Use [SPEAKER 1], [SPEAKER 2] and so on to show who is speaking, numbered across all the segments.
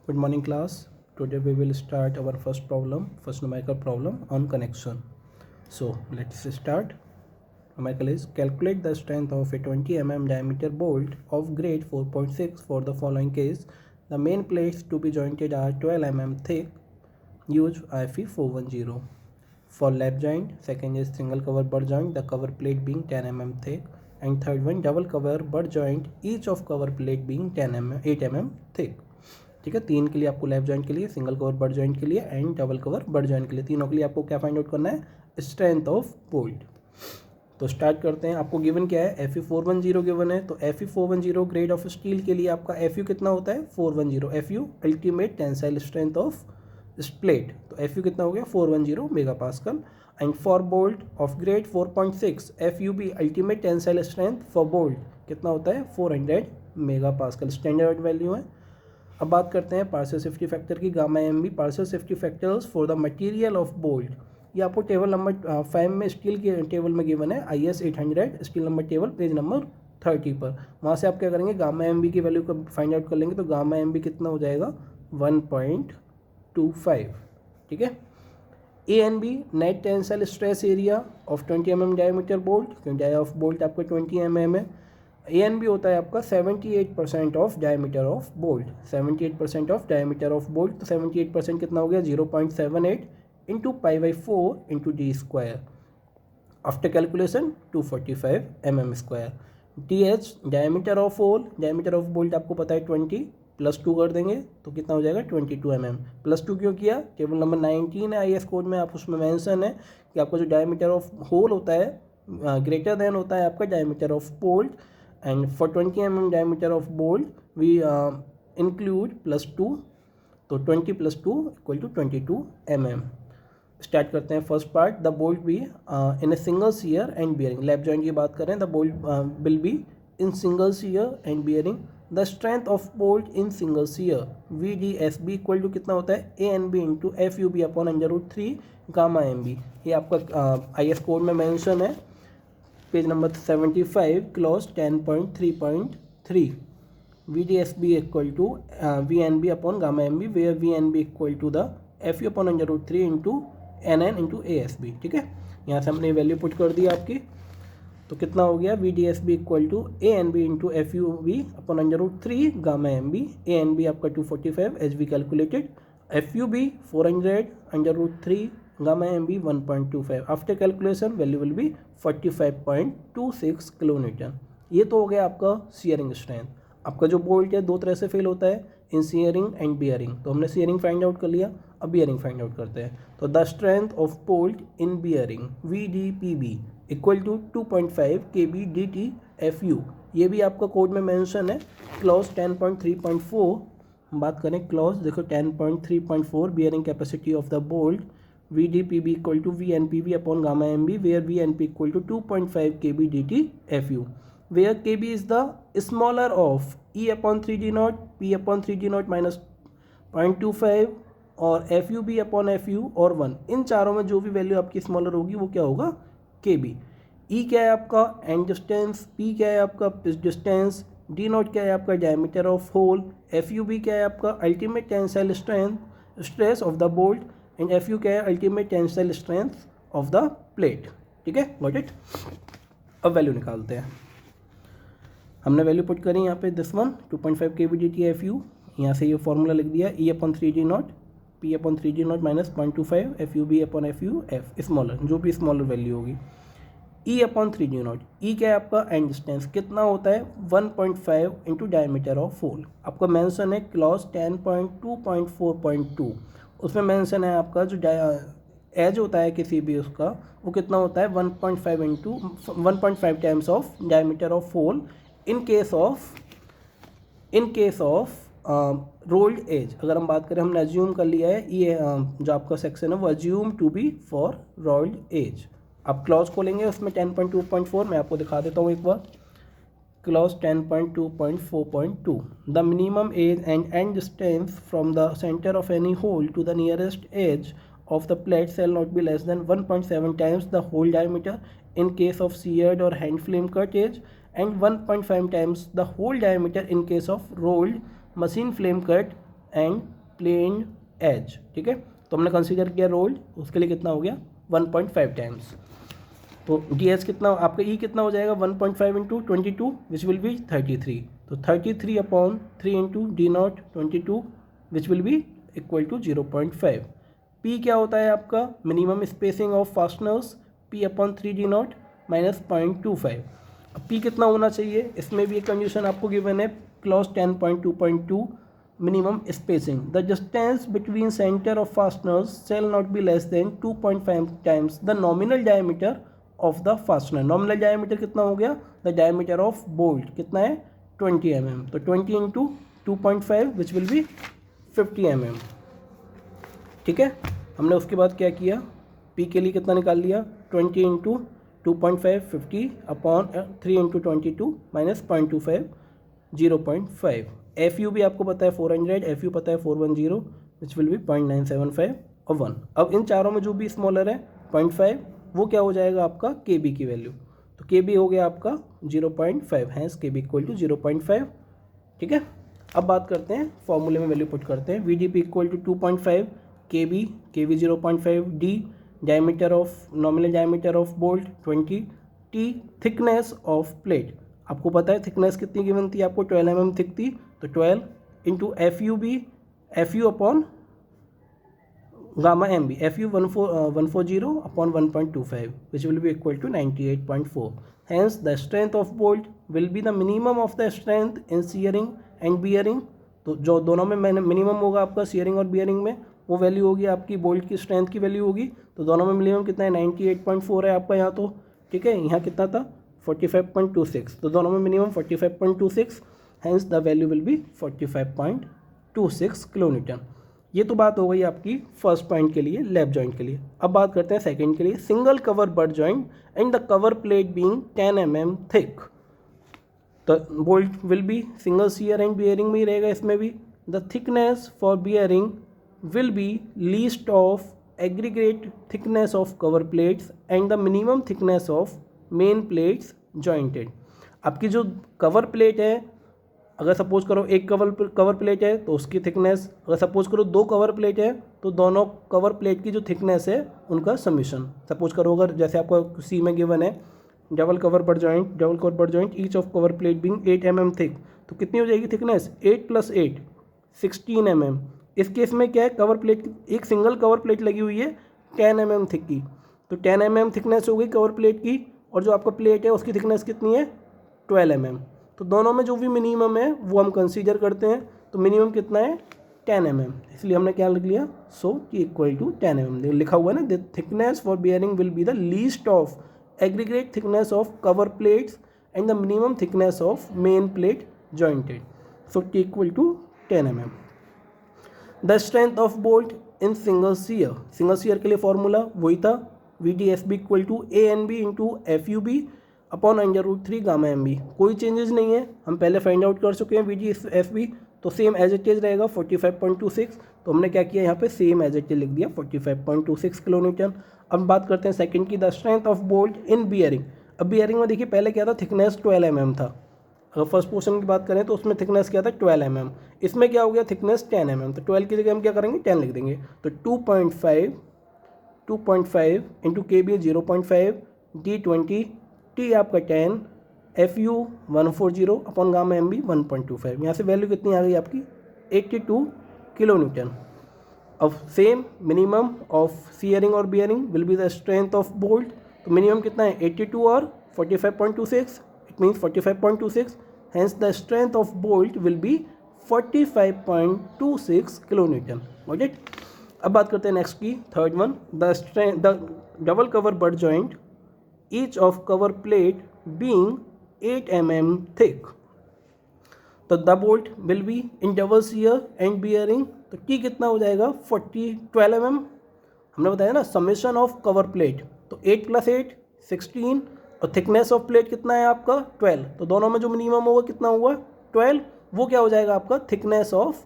[SPEAKER 1] Good morning class. Today we will start our first numerical problem on connection. So let's start. Numerical is calculate the strength of a 20 mm diameter bolt of grade 4.6 for the following case. The main plates to be jointed are 12 mm thick. Use IFE 410. For lap joint, second is single cover butt joint, the cover plate being 10 mm thick, and third one double cover butt joint, each of cover plate being 8 mm thick. ठीक है, तीन के लिए आपको left joint के लिए, single cover butt joint के लिए and double cover butt joint के लिए, तीनों के लिए आपको क्या फाइंड आउट करना है, स्ट्रेंथ ऑफ बोल्ट. तो स्टार्ट करते हैं. आपको गिवन क्या है, Fe410 गिवन है. तो Fe410 ग्रेड ऑफ स्टील के लिए आपका Fu कितना होता है, 410. Fu ultimate tensile strength of plate. तो Fu कितना हो गया, 410 mega pascal. And for bolt of grade 4.6 FUB ultimate tensile strength for bolt कितना होता है, 400 मेगा पास्कल. स्टैंडर्ड वैल्यू है. अब बात करते हैं पार्शियल सेफ्टी फैक्टर की. Gamma MB partial safety factors for the material of bolt. ये आपको टेबल नंबर 5 में स्टील के टेबल में गिवन है, IS 800 steel number table page number 30 पर. वहाँ से आप क्या करेंगे, गामा एमबी की वैल्यू को फाइंड आउट कर लेंगे. तो गामा एमबी कितना हो जाएगा, 1.25. ठीक है. A N B net tensile stress area of 20 mm diameter bolt, क्योंकि डाया ऑफ बोल्ट आपका 20 mm है. ए एन बी होता है आपका 78% of diameter of bolt. 78% of diameter of bolt. तो 78% कितना हो गया, 0.78 into π/4 into D square. After calculation 245 mm square. T H diameter of hole, diameter of bolt आपको पता है 20 +2 कर देंगे तो कितना हो जाएगा, 22 mm. +2 क्यों किया, टेबल नंबर 19 है IS कोड में, आप उसमें मेंशन है कि आपका जो डायमीटर ऑफ होल होता है ग्रेटर देन होता है आपका diameter of bolt. And for 20 mm diameter of bolt we include +2. तो 20 + 2 = 22 mm. स्टार्ट करते हैं first part. The bolt be in a single shear and bearing. Left joint की बात करें, the bolt will be in single shear and bearing. The strength of bolt in single shear VDSB = कितना होता है, ANB into FUB upon √3 gamma MB. ये आपका IS code में mention है, page number 75 clause 10.3.3. VDSB = VNB upon gamma MB, where VNB = the FU upon √3 into NN into ASB. ठीक है, यहाँ से हमने वैल्यू पुट कर दी आपकी. तो कितना हो गया, VDSB = ANB into FUB upon √3 gamma MB. ANB आपका 245 as we calculated. FUB 400 √3 gamma MB 1.25. After calculation value will be 45.26 kilonewton. ये तो हो गया आपका सीयरिंग स्ट्रेंथ. आपका जो बोल्ट है दो तरह से फेल होता है, इन सीयरिंग एंड बियरिंग. तो हमने सीयरिंग फाइंड आउट कर लिया, अब बियरिंग फाइंड आउट करते हैं. तो the strength of bolt in bearing VDPB = 2.5 kb dt FU. ये भी आपका कोड में मेंशन है, क्लॉज 10.3.4. बात करें क्लॉज, देखो 10.3.4 bearing capacity of the bolt VDPB = VNPB upon gamma MB, where VNP = 2.5 kb dt FU, where kb is the smaller of E upon 3d0, P upon 3d0 minus 0.25 और FUB upon FU और 1. इन चारों में जो भी value आपकी smaller होगी वो क्या होगा, kb. E क्या है आपका एंड डिस्टेंस, P क्या है आपका पिच डिस्टेंस, d0 क्या है आपका डायमीटर ऑफ होल, FUB क्या है आपका ultimate tensile strength stress of the bolt and FU क्या है ultimate tensile strength of the plate. ठीक है, गॉट इट. अब वैल्यू निकालते हैं. हमने वैल्यू पुट करी यहाँ पे, this one 2.5 kb dt FU. यहाँ से ये फॉर्मूला लिख दिया, E upon 3d0 P upon 3d0 minus 0.25 FUB upon FU F smaller, जो भी स्मॉलर वैल्यू होगी. E अपॉन 3d0, E क्या है आपका एंड डिस्टेंस कितना होता है, 1.5 इंटू डायमीटर ऑफ होल. आपका मेंशन है क्लॉज 10.2.4.2. उसमें मेंशन है आपका जो एज होता है किसी भी उसका, वो कितना होता है 1.5 times of diameter of hole in case of rolled edge. अगर हम बात करें, हमने अज्यूम कर लिया है, ये जो आपका सेक्शन है वो assume to be for rolled edge. आप क्लॉज खोलेंगे उसमें 10.2.4, मैं आपको दिखा देता हूँ एक बार. Clause 10.2.4.2. The minimum edge and end distance from the centre of any hole to the nearest edge of the plate shall not be less than 1.7 times the whole diameter in case of seared or hand flame cut edge, and 1.5 times the whole diameter in case of rolled machine flame cut and plain edge, ठीक है। तो हमने consider किया rolled, उसके लिए कितना हो गया 1.5 टाइम्स। तो डी एच कितना आपका ई कितना हो जाएगा 1.5 इंटू 22 विच विल बी 33। तो 33 upon 3 into D naught 22 which will be equal to 0.5। P क्या होता है आपका minimum spacing of fasteners, P upon 3 D naught minus 0.25। अब पी कितना होना चाहिए, इसमें भी एक कंडीशन आपको गिवन है clause 10.2.2 minimum spacing. The distance between center of fasteners shall not be less than 2.5 times the nominal diameter of the fastener. Nominal diameter कितना हो गया, the diameter of bolt कितना है 20 mm, तो 20 into 2.5 which will be 50 mm, ठीक है। हमने उसके बाद क्या किया, P के लिए कितना निकाल लिया 20 into 2.5 50 upon 3 into 22 minus 0.25 0.5। F you भी आपको पता है 400, एफ यू पता है 410 विच विल बी 0.975 और 1। अब इन चारों में जो भी स्मॉलर है 0.5 वो क्या हो जाएगा आपका के बी की वैल्यू, तो के बी हो गया आपका 0.5, हैंस के बी इक्वल टू 0.5, ठीक है। अब बात करते हैं फॉर्मूले में वैल्यू पुट करते हैं, V D P equal to 2.5 K B 0.5 D diameter of nominal diameter of bolt 20 T thickness of plate, आपको पता है थिकनेस कितनी गिवन थी आपको 12 mm थिक थी, तो 12 into F U B F U upon gamma M B F U 140 upon 1.25 which will be equal to 98.4। Hence the strength of bolt will be the minimum of the strength in shearing and bearing. तो जो दोनों में minimum होगा आपका shearing और bearing में, वो value होगी आपकी बोल्ट की स्ट्रेंथ की वैल्यू होगी। तो दोनों में मिनिमम कितना है 98.4 है आपका यहाँ, तो ठीक है। यहाँ कितना था 45.26, तो दोनों में minimum 45.26, hence the value will be 45.26 kilonewton. ये तो बात हो गई आपकी फर्स्ट पॉइंट के लिए, लैप जॉइंट के लिए। अब बात करते हैं सेकंड के लिए, single cover butt joint and the cover plate being 10 mm thick. तो bolt will be single shear and bearing में ही रहेगा, इसमें भी the thickness for bearing will be least of aggregate thickness of cover plates and the minimum thickness of main plates jointed. आपकी जो cover plate है, अगर सपोज करो एक कवर प्लेट है तो उसकी थिकनेस, अगर सपोज करो 2 कवर प्लेट है तो दोनों कवर प्लेट की जो थिकनेस है उनका समीशन। सपोज करो अगर जैसे आपको सी में गिवन है double cover butt joint each of cover plate being 8 mm thick, तो कितनी हो जाएगी थिकनेस 8 + 8 16 mm। इस केस में क्या है, कवर प्लेट एक सिंगल कवर प्लेट लगी हुई है 10 mm थिक की, तो 10 mm थिकनेस हो गई कवर प्लेट की, और जो आपका प्लेट है उसकी थिकनेस कितनी है 12 mm। तो दोनों में जो भी मिनिमम है वो हम कंसीडर करते हैं, तो मिनिमम कितना है 10 mm, इसलिए हमने क्या लिख लिया सो कि इक्वल टू 10 mm लिखा हुआ है ना। The thickness for bearing will be the least of aggregate thickness of cover plates and the minimum thickness of main plate jointed, so T equal to 10 mm। The strength of bolt in single shear के लिए formula वही था, V D S B equal to A N B into F U B upon √3 gamma M B. कोई changes नहीं है, हम पहले find out कर चुके हैं वी डी एफ बी, तो सेम एज इट इज रहेगा 45.26। तो हमने क्या किया यहाँ पे सेम एज इट इज लिख दिया 45.26 किलोन्यूटन। अब बात करते हैं सेकंड की, the strength of bolt in bearing. अब बियरिंग में देखिए पहले क्या था थिकनेस 12 mm था, अगर फर्स्ट पोर्शन की बात करें तो उसमें थिकनेस क्या था 12 mm, इसमें क्या हो गया थिकनेस 10 mm, तो 12 की जगह हम क्या करेंगे 10 लिख देंगे। तो 2.5 इंटू के बी 0.5 डी 20 टी आपका 10 F U 140 upon gamma M B 1.25। यहाँ से वैल्यू कितनी आ गई आपकी 82 किलोन्यूटन। अब सेम मिनिमम ऑफ सीयरिंग और bearing will be the strength of bolt, तो मिनिमम कितना है 82 और 45.26, it means 45.26, hence the strength of bolt will be 45.26 kilonewton. Got it. अब बात करते हैं नेक्स्ट की, third one, the double cover butt joint each of cover plate being 8 mm thick. तो the bolt will be in double shear and bearing, तो T कितना हो जाएगा 12 mm। हमने बताया ना समेशन ऑफ कवर प्लेट, तो 8 + 8 16, और थिकनेस ऑफ प्लेट कितना है आपका 12, तो दोनों में जो मिनिमम होगा कितना हुआ 12, वो क्या हो जाएगा आपका थिकनेस ऑफ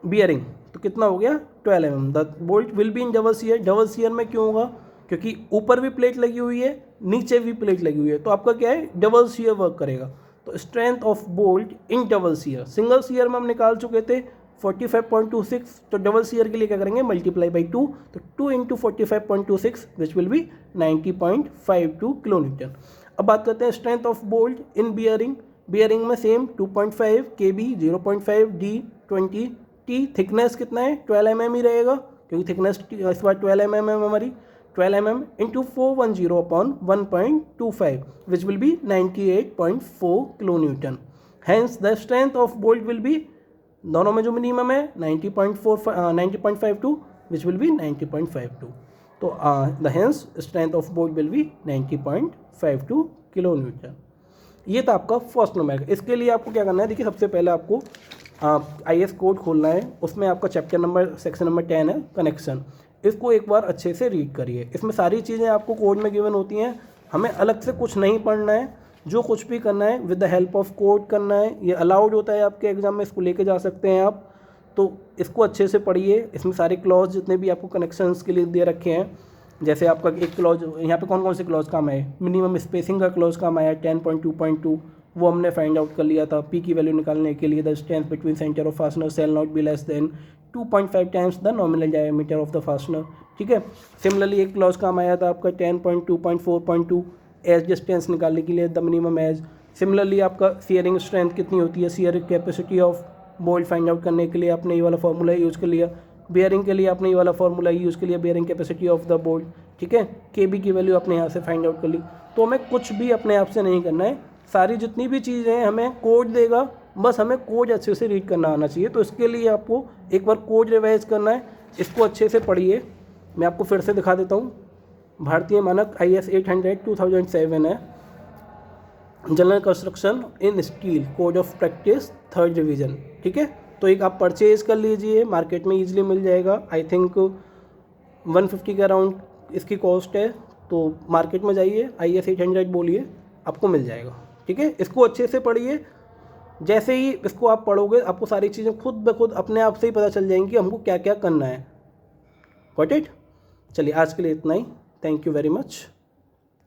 [SPEAKER 1] बियरिंग, तो कितना हो गया 12 mm। The bolt will be in double shear में क्यों होगा, क्योंकि ऊपर भी प्लेट लगी हुई है नीचे भी प्लेट लगी हुई है, तो आपका क्या है डबल सीयर वर्क करेगा। तो strength of bolt in double shear, single shear में हम निकाल चुके थे 45.26, तो डबल सीयर के लिए क्या करेंगे, मल्टीप्लाई बाई 2, तो 2 into 45.26 which will be 90.52 kilo newton. अब बात करते हैं strength of bolt in bearing में same 2.5 KB, 0.5 D, 20 T, thickness कितना है 12 mm ही रहेगा, क्योंकि थिकनेस इस बार 12 mm है हमारी, 12 mm into 410 upon 1.25 which will be 98.4 kilo newton. Hence the strength of bolt will be, दोनों में जो मिनिमम है 90.52 विच विल बी 90.52, तो the hence strength of bolt will be 90.52 kilo Newton. ये था आपका फर्स्ट नंबर। इसके लिए आपको क्या करना है, देखिए सबसे पहले आपको IS कोड खोलना है, उसमें आपका चैप्टर नंबर सेक्शन नंबर 10 है कनेक्शन, इसको एक बार अच्छे से रीड करिए। इसमें सारी चीज़ें आपको कोड में गिवन होती हैं, हमें अलग से कुछ नहीं पढ़ना है, जो कुछ भी करना है with the help of code करना है। ये अलाउड होता है आपके एग्जाम में, इसको लेके जा सकते हैं आप, तो इसको अच्छे से पढ़िए। इसमें सारे क्लॉज जितने भी आपको कनेक्शंस के लिए दे रखे हैं, जैसे आपका एक क्लॉज यहाँ पे कौन कौन से क्लॉज काम आए, मिनिमम स्पेसिंग का क्लॉज काम आया 10.2.2, वो हमने फाइंड आउट कर लिया था। पी की वैल्यू निकालने के लिए the distance between centre of fastener shall not be less than 2.5 times the nominal diameter of the fastener, ठीक है। सिमिलरली एक क्लॉज काम आया था आपका 10.2.4.2 एज डिस्टेंस निकालने के लिए द मिनिमम एज। सिमिलरली आपका सियरिंग स्ट्रेंथ कितनी होती है, shear capacity of bolt find out करने के लिए आपने ये वाला फार्मूला यूज़ कर लिया। बेयरिंग के लिए आपने ये वाला फार्मूला यूज़ कर लिया, bearing capacity of the bolt, ठीक है। KB की वैल्यू आपने यहाँ से फाइंड आउट कर ली। तो हमें कुछ भी अपने आप से नहीं करना है, सारी जितनी भी चीज़ें हैं हमें कोड देगा, बस हमें कोड अच्छे से रीड करना आना चाहिए। तो इसके लिए आपको एक बार कोड रिवाइज करना है, इसको अच्छे से पढ़िए। मैं आपको फिर से दिखा देता हूँ। भारतीय मानक IS 800 2007 है, general construction in steel cored of practice 3rd revision, ठीक है। तो एक आप परचेज कर लीजिए, मार्केट में ईजिली मिल जाएगा। आई थिंक 150 के अराउंड इसकी कॉस्ट है, तो मार्केट में जाइए IS 800 बोलिए, आपको मिल जाएगा, ठीक है। इसको अच्छे से पढ़िए, जैसे ही इसको आप पढ़ोगे आपको सारी चीज़ें खुद ब खुद अपने आप से ही पता चल जाएंगी कि हमको क्या क्या करना है। Got it? चलिए आज के लिए इतना ही, थैंक यू वेरी मच।